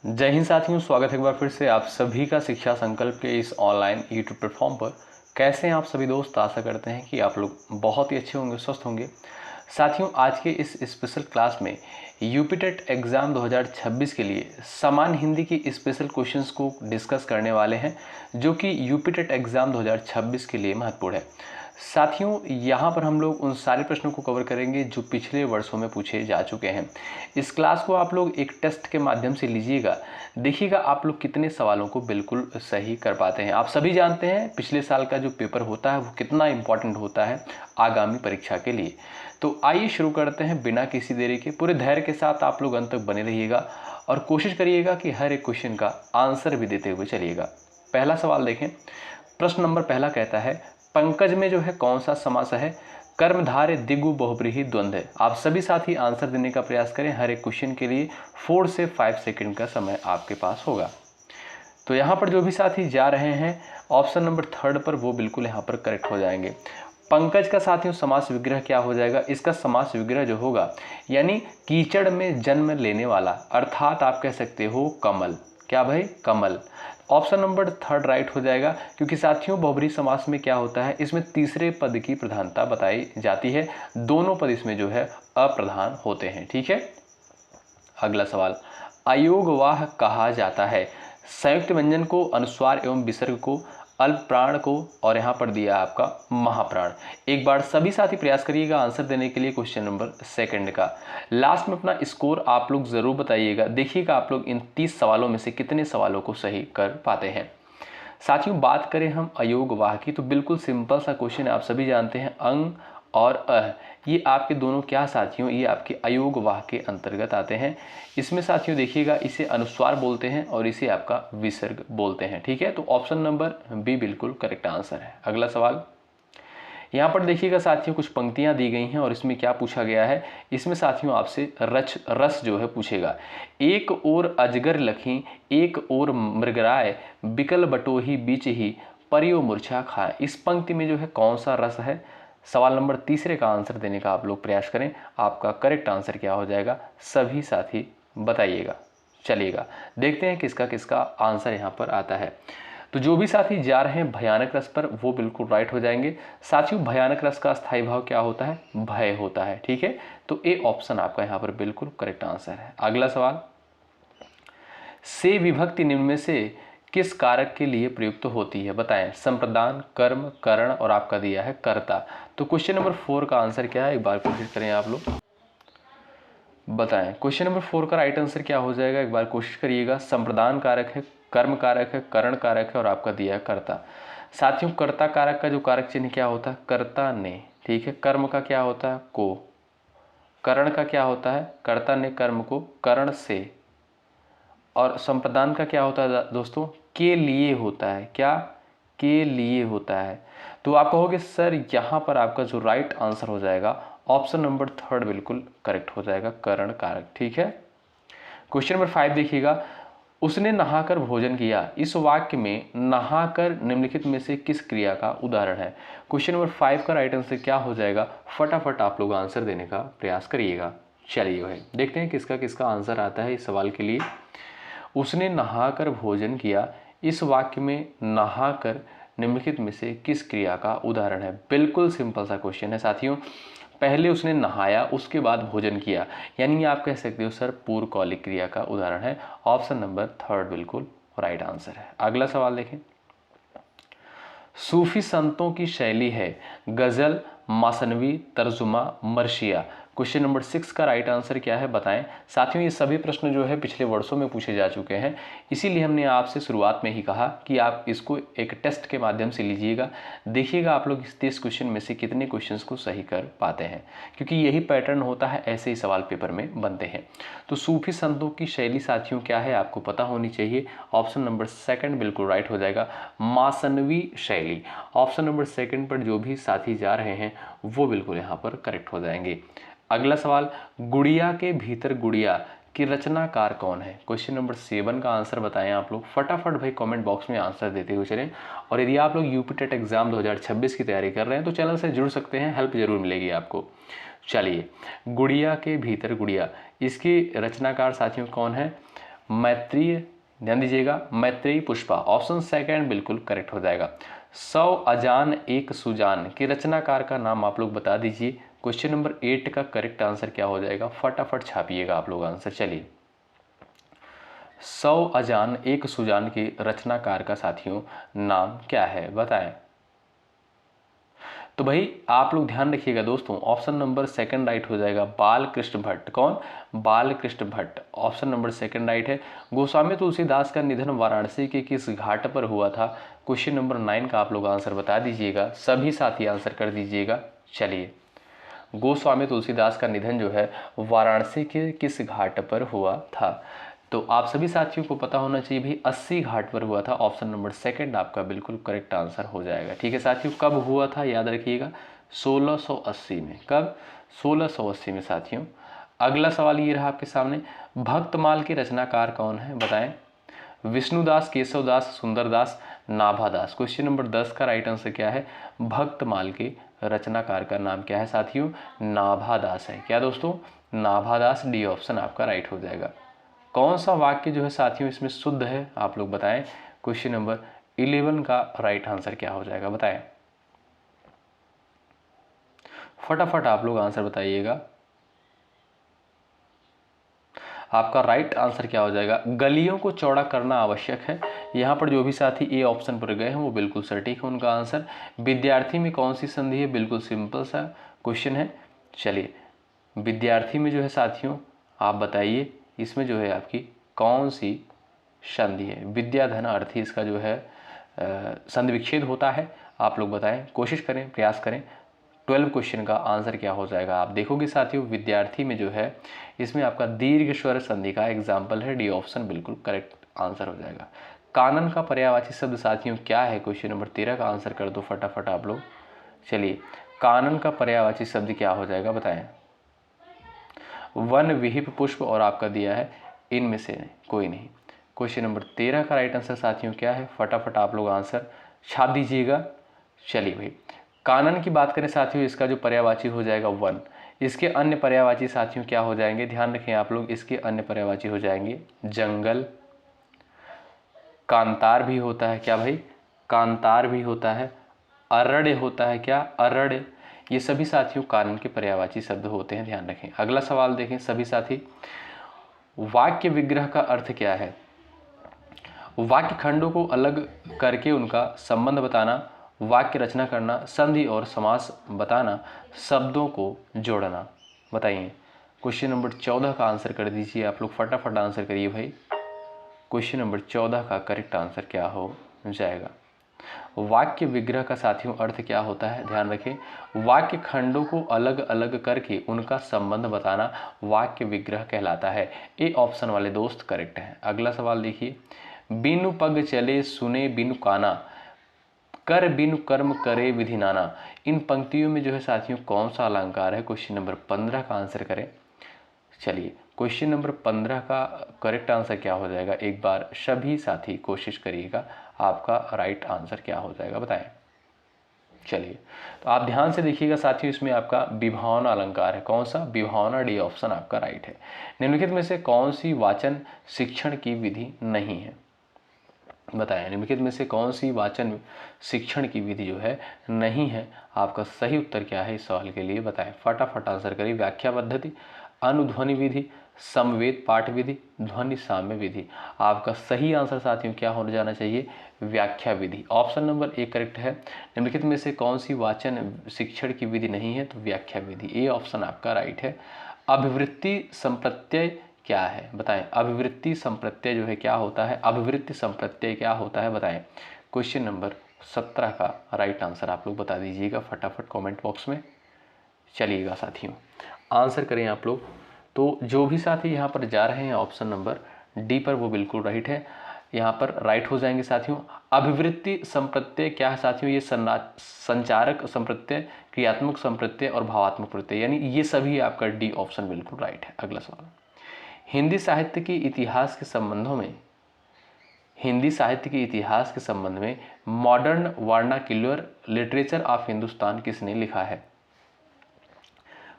जय हिंद साथियों, स्वागत है एक बार फिर से आप सभी का शिक्षा संकल्प के इस ऑनलाइन यूट्यूब प्लेटफॉर्म पर। कैसे हैं आप सभी दोस्त? आशा करते हैं कि आप लोग बहुत ही अच्छे होंगे, स्वस्थ होंगे। साथियों, आज के इस स्पेशल क्लास में यूपी टेट एग्ज़ाम 2026 के लिए सामान्य हिंदी की स्पेशल क्वेश्चंस को डिस्कस करने वाले हैं, जो कि यूपी टेट एग्ज़ाम 2026 के लिए महत्वपूर्ण है। साथियों, यहाँ पर हम लोग उन सारे प्रश्नों को कवर करेंगे जो पिछले वर्षों में पूछे जा चुके हैं। इस क्लास को आप लोग एक टेस्ट के माध्यम से लीजिएगा, देखिएगा आप लोग कितने सवालों को बिल्कुल सही कर पाते हैं। आप सभी जानते हैं पिछले साल का जो पेपर होता है वो कितना इम्पोर्टेंट होता है आगामी परीक्षा के लिए। तो आइए शुरू करते हैं बिना किसी देरी के। पूरे धैर्य के साथ आप लोग अंत तक बने रहिएगा और कोशिश करिएगा कि हर एक क्वेश्चन का आंसर भी देते हुए चलिएगा। पहला सवाल देखें। प्रश्न नंबर पहला कहता है, पंकज में जो है कौन सा समास है? कर्मधारय दिगु बहुब्रीहि द्वंद्व है। आप सभी साथी आंसर देने का प्रयास करें। हर एक क्वेश्चन के लिए 4 से 5 सेकंड का समय आपके पास होगा। तो यहाँ पर जो भी साथी जा रहे हैं ऑप्शन नंबर थर्ड पर, वो बिल्कुल यहाँ पर करेक्ट हो जाएंगे। पंकज का साथियों समास विग्रह क्या हो जाएगा? इसका समास विग्रह जो होगा यानी कीचड़ में जन्म लेने वाला, अर्थात आप कह सकते हो कमल। क्या भाई? कमल। ऑप्शन नंबर थर्ड राइट हो जाएगा, क्योंकि साथियों बहुब्रीहि समास में क्या होता है, इसमें तीसरे पद की प्रधानता बताई जाती है। दोनों पद इसमें जो है अप्रधान होते हैं। ठीक है। अगला सवाल, अयोगवाह कहा जाता है संयुक्त व्यंजन को, अनुस्वार एवं विसर्ग को, अल्प प्राण को, और यहाँ पर दिया आपका महाप्राण। एक बार सभी साथी प्रयास करिएगा आंसर देने के लिए क्वेश्चन नंबर सेकंड का। लास्ट में अपना स्कोर आप लोग जरूर बताइएगा। देखिएगा आप लोग इन 30 सवालों में से कितने सवालों को सही कर पाते हैं। साथियों, बात करें हम अयोगवाह की तो बिल्कुल सिंपल सा क्वेश्चन है। आप सभी जानते हैं अंग और अह, ये आपके दोनों क्या साथियों, ये आपके अयोगवाह के अंतर्गत आते हैं। इसमें साथियों देखिएगा, इसे अनुस्वार बोलते हैं और इसे आपका विसर्ग बोलते हैं। ठीक है। तो ऑप्शन नंबर बी बिल्कुल करेक्ट आंसर है। अगला सवाल, यहाँ पर देखिएगा साथियों कुछ पंक्तियां दी गई हैं और इसमें क्या पूछा गया है, इसमें साथियों आपसे रस जो है पूछेगा। एक ओर अजगर लखी, एक ओर मृगराय, बिकल बटोही बीच ही, परियो मूर्छा खाए। इस पंक्ति में जो है कौन सा रस है? सवाल नंबर तीसरे का आंसर देने का आप लोग प्रयास करें। आपका करेक्ट आंसर क्या हो जाएगा, सभी साथी बताइएगा। चलिएगा देखते हैं किसका किसका आंसर यहाँ पर आता है। तो जो भी साथी जा रहे हैं भयानक रस पर, वो बिल्कुल राइट हो जाएंगे। साथियों, भयानक रस का स्थायी भाव क्या होता है? भय होता है। ठीक है। तो ए ऑप्शन आपका यहाँ पर बिल्कुल करेक्ट आंसर है। अगला सवाल, से विभक्ति निम्न में से किस कारक के लिए प्रयुक्त होती है? बताएं। संप्रदान, कर्म, करण और आपका दिया है कर्ता। तो क्वेश्चन नंबर 4 का आंसर क्या है, एक बार कोशिश करें आप लोग बताएं। क्वेश्चन नंबर 4 का राइट आंसर क्या हो जाएगा, एक बार कोशिश करिएगा। संप्रदान कारक है, कर्म कारक है, करण कारक है और आपका दिया है कर्ता। साथियों, कर्ता कारक का जो कारक चिन्ह क्या होता है? कर्ता ने। ठीक है। कर्म का क्या होता है? को। करण का क्या होता है? कर्ता ने कर्म को करण से। और संप्रदान का क्या होता है दोस्तों? के लिए होता है। क्या? के लिए होता है। तो आप कहोगे सर यहाँ पर आपका जो राइट आंसर हो जाएगा ऑप्शन नंबर थर्ड बिल्कुल करेक्ट हो जाएगा, करण कारक। ठीक है। क्वेश्चन नंबर 5 देखिएगा, उसने नहाकर भोजन किया। इस वाक्य में नहाकर निम्नलिखित में से किस क्रिया का उदाहरण है? क्वेश्चन नंबर 5 का राइट आंसर क्या हो जाएगा? फटाफट आप लोग आंसर देने का प्रयास करिएगा। चलिए भाई देखते हैं किसका किसका आंसर आता है इस सवाल के लिए। उसने नहाकर भोजन किया, इस वाक्य में नहाकर निम्नलिखित में से किस क्रिया का उदाहरण है? बिल्कुल सिंपल सा क्वेश्चन है साथियों। पहले उसने नहाया, उसके बाद भोजन किया, यानी आप कह सकते हो सर पूर्व कौलिक क्रिया का उदाहरण है। ऑप्शन नंबर थर्ड बिल्कुल राइट आंसर है। अगला सवाल देखें। सूफी संतों की शैली है गजल, मासनवी, तर्जुमा, मर्शिया। क्वेश्चन नंबर 6 का राइट आंसर क्या है बताएं। साथियों, ये सभी प्रश्न जो है पिछले वर्षों में पूछे जा चुके हैं, इसीलिए हमने आपसे शुरुआत में ही कहा कि आप इसको एक टेस्ट के माध्यम से लीजिएगा। देखिएगा आप लोग इस 30 क्वेश्चन में से कितने क्वेश्चंस को सही कर पाते हैं, क्योंकि यही पैटर्न होता है, ऐसे ही सवाल पेपर में बनते हैं। तो सूफी संतों की शैली साथियों क्या है आपको पता होनी चाहिए। ऑप्शन नंबर सेकंड बिल्कुल राइट हो जाएगा, मासनवी शैली। ऑप्शन नंबर सेकंड पर जो भी साथी जा रहे हैं वो बिल्कुल यहाँ पर करेक्ट हो जाएंगे। अगला सवाल, गुड़िया के भीतर गुड़िया की रचनाकार कौन है? क्वेश्चन नंबर 7 का आंसर बताएं आप लोग। फटाफट भाई कमेंट बॉक्स में आंसर देते हुए चलें। और यदि आप लोग यूपी टेट एग्जाम 2026 की तैयारी कर रहे हैं तो चैनल से जुड़ सकते हैं, हेल्प जरूर मिलेगी आपको। चलिए, गुड़िया के भीतर गुड़िया, इसकी रचनाकार साथियों कौन है? मैत्रेय, ध्यान दीजिएगा, मैत्रेयी पुष्पा, ऑप्शन सेकंड बिल्कुल करेक्ट हो जाएगा। 100 अजान एक सुजान के रचनाकार का नाम आप लोग बता दीजिए। क्वेश्चन नंबर 8 का करेक्ट आंसर क्या हो जाएगा, फटाफट छापिएगा आप लोग आंसर। चलिए, 100 अजान एक सुजान के रचनाकार का साथियों नाम क्या है, बताएं। तो भाई आप लोग ध्यान रखिएगा दोस्तों, ऑप्शन नंबर सेकंड राइट हो जाएगा, बालकृष्ण भट्ट। कौन? Balkrishna Bhatt, option number second right है। गोस्वामी तुलसीदास का निधन वाराणसी के किस घाट पर हुआ था? क्वेश्चन नंबर 9 का आप लोग आंसर बता दीजिएगा, सभी साथी आंसर कर दीजिएगा। चलिए, गोस्वामी तुलसीदास का निधन जो है वाराणसी के किस घाट पर हुआ था? तो आप सभी साथियों को पता होना चाहिए भाई, 80 घाट पर हुआ था। ऑप्शन नंबर सेकंड आपका बिल्कुल करेक्ट आंसर हो जाएगा। ठीक है साथियों, कब हुआ था याद रखिएगा, 1680 में। कब? 1680 में साथियों। अगला सवाल ये रहा आपके सामने, भक्तमाल के रचनाकार कौन है, बताएं। विष्णुदास, केशवदास, सुंदरदास, नाभादास। क्वेश्चन नंबर 10 का राइट आंसर क्या है, भक्तमाल के रचनाकार का नाम क्या है साथियों, नाभादास है। क्या दोस्तों? नाभादास, डी ऑप्शन आपका राइट हो जाएगा। कौन सा वाक्य जो है साथियों इसमें शुद्ध है, आप लोग बताएं। क्वेश्चन नंबर 11 का राइट आंसर क्या हो जाएगा, बताएं। फटाफट आप लोग आंसर बताइएगा, आपका राइट आंसर क्या हो जाएगा। गलियों को चौड़ा करना आवश्यक है। यहाँ पर जो भी साथी ए ऑप्शन पर गए हैं वो बिल्कुल सटीक है उनका आंसर। विद्यार्थी में कौन सी संधि है, बिल्कुल सिंपल सा क्वेश्चन है। चलिए, विद्यार्थी में जो है साथियों आप बताइए, इसमें जो है आपकी कौन सी संधि है। विद्या धन अर्थी इसका जो है संधि विच्छेद होता है। आप लोग बताएं, कोशिश करें, प्रयास करें। 12 क्वेश्चन का आंसर क्या हो जाएगा, आप देखोगे साथियों विद्यार्थी में जो है इसमें आपका दीर्घ स्वर संधि का एग्जाम्पल है, डी ऑप्शन बिल्कुल करेक्ट आंसर हो जाएगा। कानन का पर्यायवाची शब्द साथियों क्या है, क्वेश्चन नंबर 13 का आंसर कर दो फटाफट आप लोग। चलिए, कानन का पर्यायवाची शब्द क्या हो जाएगा, बताएं। वन, विहिप, पुष्प और आपका दिया है इनमें से कोई नहीं। क्वेश्चन नंबर 13 का राइट आंसर साथियों क्या है, फटाफट आप लोग आंसर छाप दीजिएगा। चलिए भाई, कानन की बात करें साथियों, इसका जो पर्यायवाची हो जाएगा वन। इसके अन्य पर्यायवाची साथियों क्या हो जाएंगे, ध्यान रखें आप लोग, इसके अन्य पर्यायवाची हो जाएंगे जंगल, कांतार भी होता है, क्या भाई, कांतार भी होता है, अरण्य होता है, क्या, अरण्य। ये सभी साथियों कानन के पर्यायवाची शब्द होते हैं, ध्यान रखें। अगला सवाल देखें सभी साथी, वाक्य विग्रह का अर्थ क्या है। वाक्य खंडों को अलग करके उनका संबंध बताना, वाक्य रचना करना, संधि और समास बताना, शब्दों को जोड़ना। बताइए, क्वेश्चन नंबर 14 का आंसर कर दीजिए आप लोग, फटाफट आंसर करिए भाई। क्वेश्चन नंबर 14 का करेक्ट आंसर क्या हो जाएगा। वाक्य विग्रह का साथियों अर्थ क्या होता है, ध्यान रखें। वाक्य खंडों को अलग अलग करके उनका संबंध बताना वाक्य विग्रह कहलाता है। ए ऑप्शन वाले दोस्त करेक्ट हैं। अगला सवाल देखिए, बिनु पग चले सुने बिनु काना, कर बिनु कर्म करे विधि नाना। इन पंक्तियों में जो है साथियों कौन सा अलंकार है, क्वेश्चन नंबर 15 का आंसर करें। चलिए, क्वेश्चन नंबर 15 का करेक्ट आंसर क्या हो जाएगा, एक बार सभी साथी कोशिश करिएगा, आपका राइट आंसर क्या हो जाएगा, बताएं। चलिए, तो आप ध्यान से देखिएगा साथियों, इसमें आपका विभावना अलंकार है। कौन सा? विभावना, डी ऑप्शन आपका राइट है। निम्नलिखित में से कौन सी वाचन शिक्षण की विधि नहीं है, बताएं। निम्नलिखित में से कौन सी वाचन शिक्षण की विधि जो है नहीं है, आपका सही उत्तर क्या है इस सवाल के लिए, बताएं। फटाफट आंसर करिए। व्याख्या पद्धति, अनुध्वनि विधि, समवेत पाठ विधि, ध्वनि साम्य विधि। आपका सही आंसर साथियों क्या होने जाना चाहिए, व्याख्या विधि। ऑप्शन नंबर ए करेक्ट है। निम्नलिखित में से कौन सी वाचन शिक्षण की विधि नहीं है, तो व्याख्या विधि, ए ऑप्शन आपका राइट है। अभिवृत्ति संप्रत्यय क्या है, बताएं। अभिवृत्ति संप्रत्यय जो है क्या होता है, अभिवृत्ति संप्रत्यय क्या होता है, बताएं। क्वेश्चन नंबर 17 का राइट आंसर आप लोग बता दीजिएगा फटाफट कमेंट बॉक्स में। चलिएगा साथियों, आंसर करें आप लोग। तो जो भी साथी यहाँ पर जा रहे हैं ऑप्शन नंबर डी पर, वो बिल्कुल राइट है, यहाँ पर राइट हो जाएंगे साथियों। अभिवृत्ति संप्रत्यय क्या है साथियों, ये संचारक संप्रत्यय, क्रियात्मक संप्रत्यय और भावात्मक प्रत्यय, यानी ये सभी आपका डी ऑप्शन बिल्कुल राइट है। अगला सवाल, हिंदी साहित्य के इतिहास के संबंधों में, हिंदी साहित्य के इतिहास के संबंध में modern vernacular literature of Hindustan किसने लिखा है।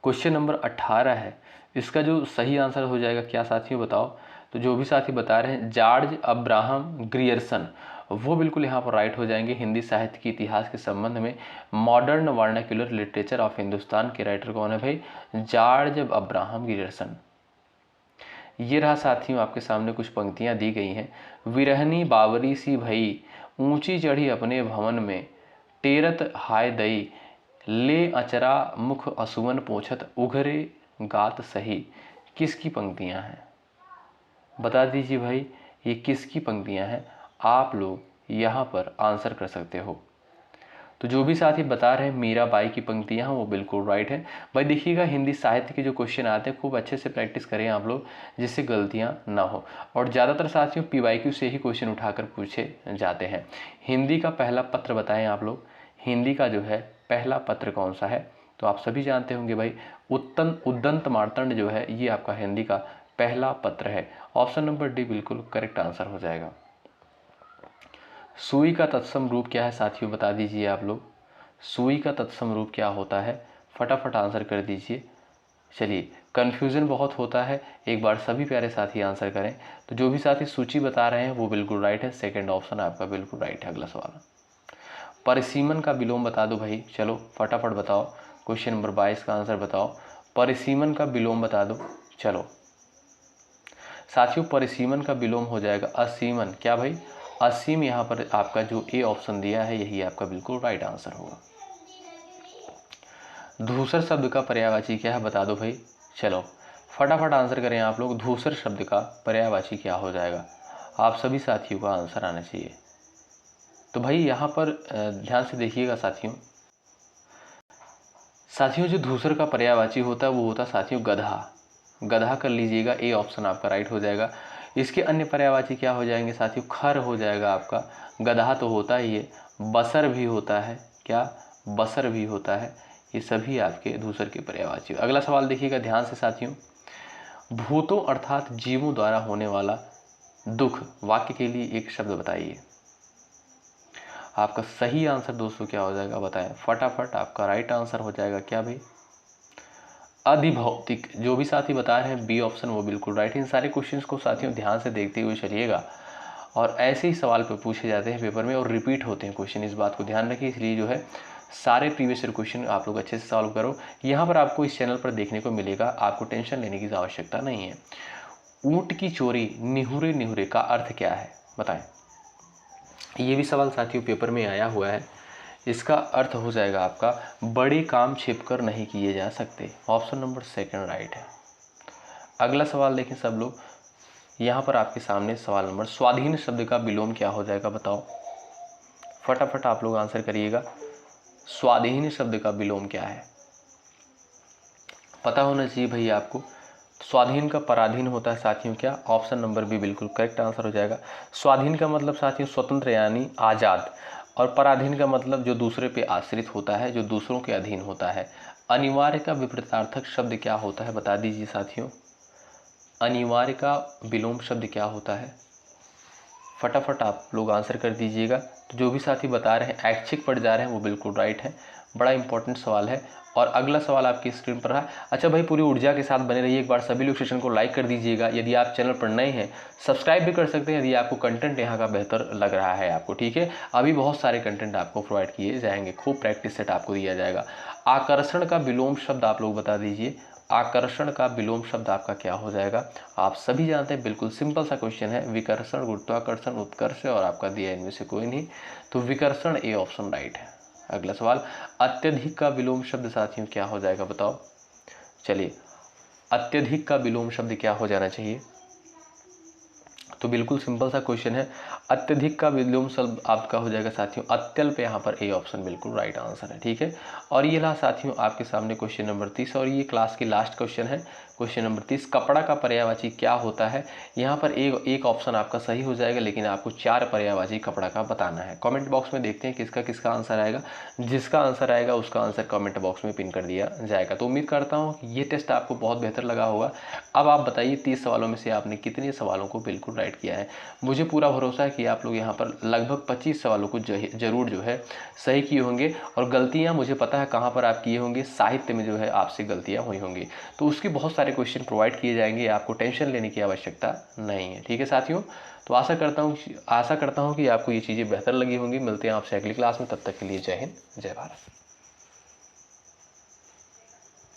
क्वेश्चन नंबर 18 है, इसका जो सही आंसर हो जाएगा क्या साथियों, बताओ। तो जो भी साथी बता रहे हैं जॉर्ज अब्राहम ग्रियर्सन, वो बिल्कुल यहाँ पर राइट हो जाएंगे। हिंदी साहित्य के इतिहास के संबंध में modern vernacular literature of Hindustan के राइटर कौन है भाई? George Abraham Grierson. ये रहा साथियों आपके सामने कुछ पंक्तियां दी गई हैं। विरहनी बावरी सी भई, ऊंची चढ़ी अपने भवन में, टेरत हाय दई, ले अचरा मुख असुवन पोछत, उघरे गात सही। किसकी पंक्तियां हैं? बता दीजिए भाई, ये किसकी पंक्तियां हैं? आप लोग यहाँ पर आंसर कर सकते हो। तो जो भी साथी बता रहे हैं मीराबाई की पंक्तियां हैं, वो बिल्कुल राइट है। भाई देखिएगा, हिंदी साहित्य के जो क्वेश्चन आते हैं खूब अच्छे से प्रैक्टिस करें आप लोग, जिससे गलतियां ना हो। और ज़्यादातर साथियों PYQ से ही क्वेश्चन उठाकर पूछे जाते हैं। हिंदी का पहला पत्र बताएं आप लोग, हिंदी का जो है पहला पत्र कौन सा है? तो आप सभी जानते होंगे भाई, उद्दंत मार्तंड जो है ये आपका हिंदी का पहला पत्र है। ऑप्शन नंबर डी बिल्कुल करेक्ट आंसर हो जाएगा। सुई का तत्सम रूप क्या है साथियों, बता दीजिए आप लोग। सुई का तत्सम रूप क्या होता है? फटाफट आंसर कर दीजिए। चलिए, कन्फ्यूज़न बहुत होता है, एक बार सभी प्यारे साथी आंसर करें। तो जो भी साथी सूची बता रहे हैं वो बिल्कुल राइट है। सेकंड ऑप्शन आपका बिल्कुल राइट है। अगला सवाल, परिसीमन का विलोम बता दो भाई। चलो फटाफट बताओ, क्वेश्चन नंबर 22 का आंसर बताओ। परिसीमन का विलोम बता दो। चलो साथियों, परिसीमन का विलोम हो जाएगा असीमन। क्या भाई? असीम। यहाँ पर आपका जो ए ऑप्शन दिया है यही आपका बिल्कुल राइट आंसर होगा। धूसर शब्द का पर्यायवाची क्या है, बता दो भाई। चलो फटाफट आंसर करें आप लोग। धूसर शब्द का पर्यायवाची क्या हो जाएगा? आप सभी साथियों का आंसर आना चाहिए। तो भाई यहाँ पर ध्यान से देखिएगा साथियों। साथियों जो धूसर का पर्यायवाची होता है वो होता है साथियों गधा। गधा कर लीजिएगा, ए ऑप्शन आपका राइट हो जाएगा। इसके अन्य पर्यायवाची क्या हो जाएंगे साथियों? खर हो जाएगा आपका। गधा तो होता ही है, बसर भी होता है। क्या? बसर भी होता है। ये सभी आपके धूसर के पर्यायवाची। अगला सवाल देखिएगा ध्यान से साथियों। भूतों अर्थात जीवों द्वारा होने वाला दुख वाक्य के लिए एक शब्द बताइए। आपका सही आंसर दोस्तों क्या हो जाएगा बताएं फटाफट। आपका राइट आंसर हो जाएगा क्या भाई? अधिभौतिक। जो भी साथी बता रहे हैं बी ऑप्शन वो बिल्कुल राइट है। इन सारे क्वेश्चंस को साथियों ध्यान से देखते हुए चलिएगा, और ऐसे ही सवाल पे पूछे जाते हैं पेपर में और रिपीट होते हैं क्वेश्चन। इस बात को ध्यान रखिए, इसलिए जो है सारे प्रीवियस ईयर क्वेश्चन आप लोग अच्छे से सॉल्व करो। यहाँ पर आपको इस चैनल पर देखने को मिलेगा, आपको टेंशन लेने की आवश्यकता नहीं है। ऊँट की चोरी निहुरे निहुरे का अर्थ क्या है बताएं? ये भी सवाल साथियों पेपर में आया हुआ है। इसका अर्थ हो जाएगा आपका बड़े काम छिपकर नहीं किए जा सकते। ऑप्शन नंबर सेकंड राइट है। अगला सवाल देखें सब लोग। यहाँ पर आपके सामने सवाल नंबर, स्वाधीन शब्द का विलोम क्या हो जाएगा बताओ। फटाफट आप लोग आंसर करिएगा। स्वाधीन शब्द का विलोम क्या है? पता होना चाहिए भैया आपको। स्वाधीन का पराधीन होता है साथियों क्या? ऑप्शन नंबर बी बिल्कुल करेक्ट आंसर हो जाएगा। स्वाधीन का मतलब साथियों स्वतंत्र यानी आज़ाद, और पराधीन का मतलब जो दूसरे पे आश्रित होता है, जो दूसरों के अधीन होता है। अनिवार्य का विपरीतार्थक शब्द क्या होता है बता दीजिए साथियों। अनिवार्य का विलोम शब्द क्या होता है? फटाफट आप लोग आंसर कर दीजिएगा। तो जो भी साथी बता रहे हैं ऐच्छिक पढ़ जा रहे हैं वो बिल्कुल राइट है। बड़ा इंपॉर्टेंट सवाल है। और अगला सवाल आपकी स्क्रीन पर रहा। अच्छा भाई, पूरी ऊर्जा के साथ बने रहिए। एक बार सभी लोग सेशन को लाइक कर दीजिएगा। यदि आप चैनल पर नए हैं सब्सक्राइब भी कर सकते हैं यदि आपको कंटेंट यहाँ का बेहतर लग रहा है आपको। ठीक है, अभी बहुत सारे कंटेंट आपको प्रोवाइड किए जाएंगे, खूब प्रैक्टिस सेट आपको दिया जाएगा। आकर्षण का विलोम शब्द आप लोग बता दीजिए। आकर्षण का विलोम शब्द आपका क्या हो जाएगा? आप सभी जानते हैं, बिल्कुल सिंपल सा क्वेश्चन है। विकर्षण, गुरुत्वाकर्षण, उत्कर्ष, और आपका दिया इनमें से कोई नहीं, तो विकर्षण ए ऑप्शन राइट है। अगला सवाल, अत्यधिक का विलोम शब्द साथियों क्या हो जाएगा बताओ। चलिए, अत्यधिक का विलोम शब्द क्या हो जाना चाहिए? तो बिल्कुल सिंपल सा क्वेश्चन है। अत्यधिक का विलोम शब्द आपका हो जाएगा साथियों अत्यल्प। यहाँ पर ए ऑप्शन बिल्कुल राइट आंसर है। ठीक है, और ये रहा साथियों आपके सामने क्वेश्चन नंबर 30, और ये क्लास की लास्ट क्वेश्चन है। क्वेश्चन नंबर 30, कपड़ा का पर्यायवाची क्या होता है? यहाँ पर एक ऑप्शन आपका सही हो जाएगा, लेकिन आपको 4 पर्यायवाची कपड़ा का बताना है। कमेंट बॉक्स में देखते हैं किसका किसका आंसर आएगा। जिसका आंसर आएगा उसका आंसर कमेंट बॉक्स में पिन कर दिया जाएगा। तो उम्मीद करता हूँ ये टेस्ट आपको बहुत बेहतर लगा होगा। अब आप बताइए 30 सवालों में से आपने कितने सवालों को बिल्कुल राइट प्रोवाइड किया है। मुझे पूरा भरोसा है कि आप लोग यहाँ पर लगभग 25 सवालों को ज़रूर जो है सही किए होंगे, और गलतियाँ मुझे पता है कहाँ पर आप किए होंगे, साहित्य में जो है आपसे गलतियाँ हुई होंगी। तो उसके बहुत सारे क्वेश्चन प्रोवाइड किए जाएंगे, आपको टेंशन लेने की आवश्यकता नहीं है। ठीक है साथियों, तो आशा करता हूँ कि आपको ये चीज़ें बेहतर लगी होंगी। मिलते हैं आपसे अगली क्लास में, तब तक के लिए जय हिंद, जय भारत।